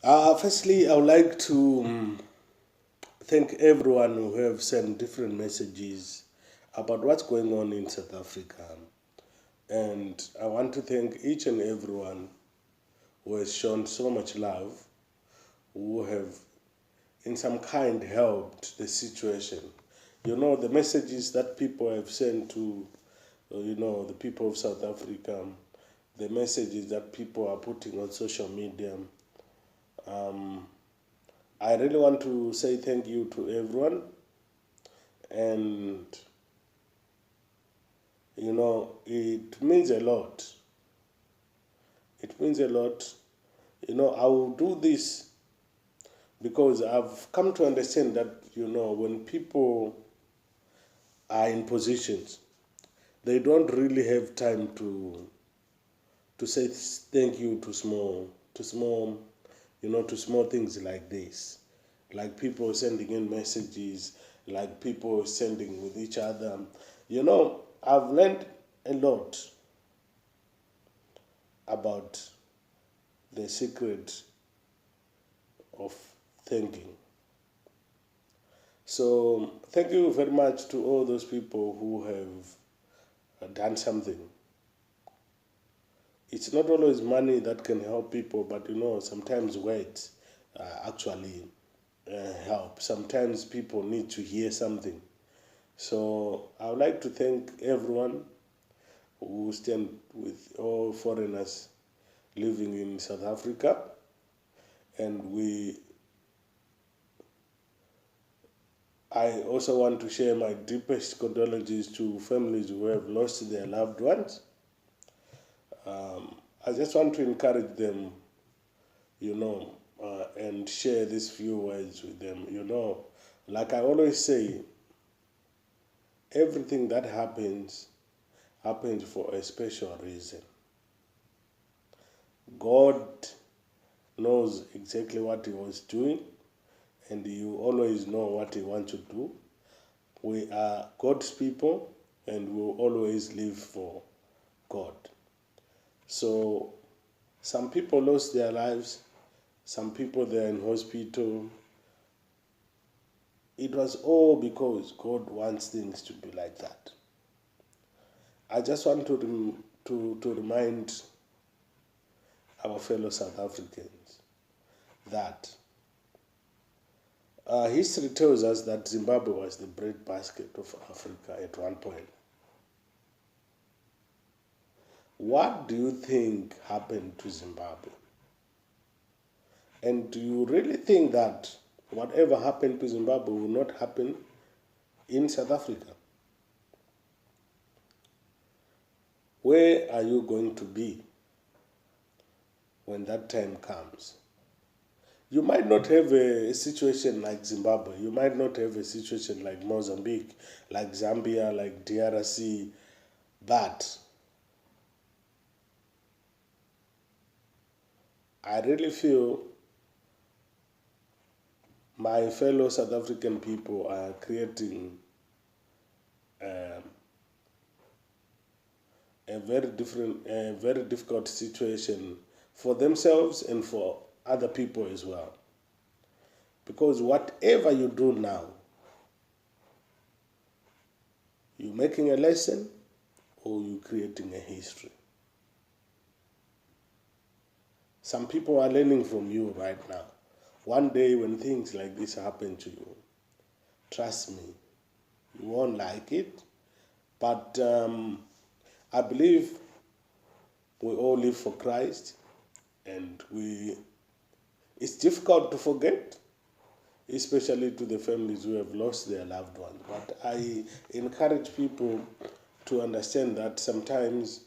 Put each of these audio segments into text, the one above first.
Firstly, I would like to thank everyone who have sent different messages about what's going on in South Africa. And I want to thank each and everyone who has shown so much love, who have in some kind helped the situation. The messages that people have sent to, the people of South Africa, the messages that people are putting on social media. I really want to say thank you to everyone, and it means a lot. It means a lot. I will do this because I've come to understand that when people are in positions, they don't really have time to say thank you to small things like this, like people sending in messages, like people sending with each other. I've learned a lot about the secret of thanking. So thank you very much to all those people who have done something. It's not always money that can help people, but sometimes words actually help. Sometimes people need to hear something. So I would like to thank everyone who stand with all foreigners living in South Africa, and I also want to share my deepest condolences to families who have lost their loved ones. I just want to encourage them, and share these few words with them. Like I always say, everything that happens for a special reason. God knows exactly what He was doing, and You always know what He wants to do. We are God's people, and we will always live for God. So, some people lost their lives, some people they're in hospital. It was all because God wants things to be like that. I just want to remind our fellow South Africans that history tells us that Zimbabwe was the breadbasket of Africa at one point. What do you think happened to Zimbabwe? And do you really think that whatever happened to Zimbabwe will not happen in South Africa? Where are you going to be when that time comes? You might not have a situation like Zimbabwe. You might not have a situation like Mozambique, like Zambia, like DRC, but I really feel my fellow South African people are creating um, a very difficult situation for themselves and for other people as well. Because whatever you do now, you're making a lesson or you're creating a history. Some people are learning from you right now. One day when things like this happen to you, trust me, you won't like it. But I believe we all live for Christ, and it's difficult to forget, especially to the families who have lost their loved ones. But I encourage people to understand that sometimes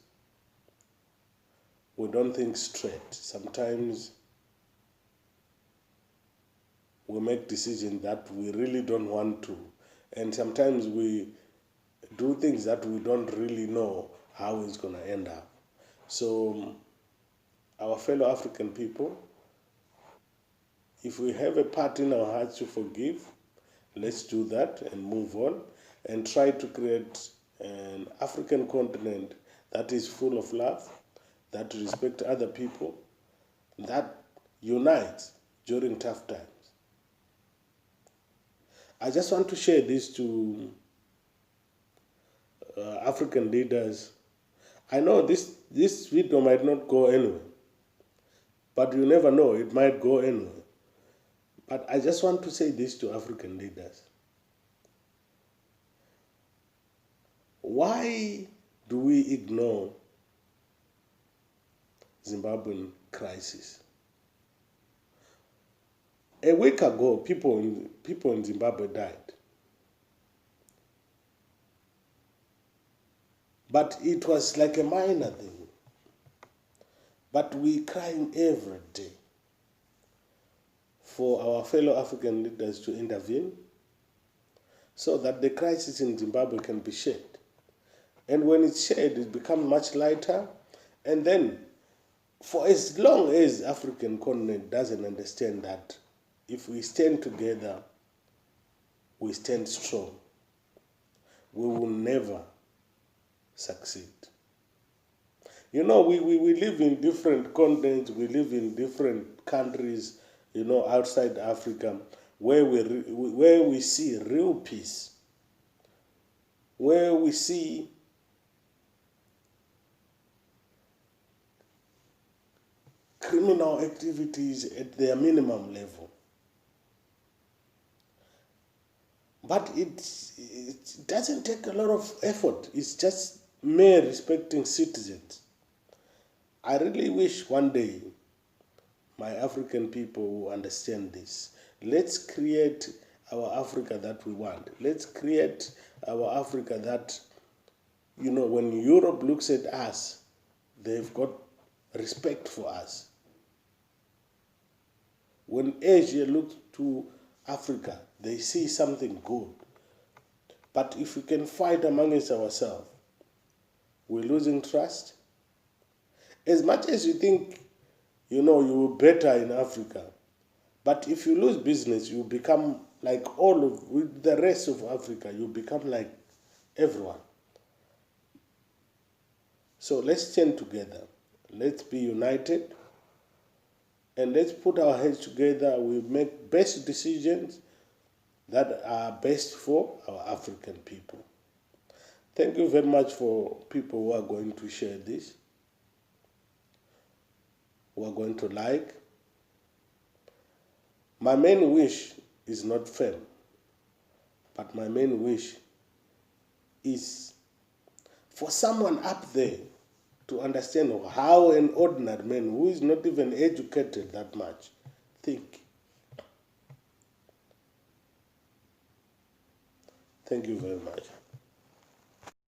we don't think straight. Sometimes we make decisions that we really don't want to. And sometimes we do things that we don't really know how it's going to end up. So, our fellow African people, if we have a part in our hearts to forgive, let's do that and move on and try to create an African continent that is full of love, that respects other people, that unites during tough times. I just want to share this to African leaders. I know this video might not go anywhere, but you never know, it might go anywhere. But I just want to say this to African leaders. Why do we ignore Zimbabwean crisis? A week ago, people in Zimbabwe died. But it was like a minor thing. But we crying every day for our fellow African leaders to intervene so that the crisis in Zimbabwe can be shared. And when it's shared, it becomes much lighter. And then, for as long as African continent doesn't understand that if we stand together, we stand strong, we will never succeed. You know, we live in different continents, we live in different countries, you know, outside Africa, where we see real peace, where we see criminal activities at their minimum level. But it doesn't take a lot of effort. It's just mere respecting citizens. I really wish one day my African people will understand this. Let's create our Africa that we want. Let's create our Africa that, you know, when Europe looks at us, they've got respect for us. When Asia looks to Africa, they see something good. But if we can fight amongst ourselves, we're losing trust. As much as you think, you know, you're better in Africa, but if you lose business, you become like with the rest of Africa, you become like everyone. So let's stand together. Let's be united. And let's put our heads together. We make best decisions that are best for our African people. Thank you very much for people who are going to share this, who are going to like. My main wish is not fame, but my main wish is for someone up there to understand how an ordinary man who is not even educated that much think. Thank you very much.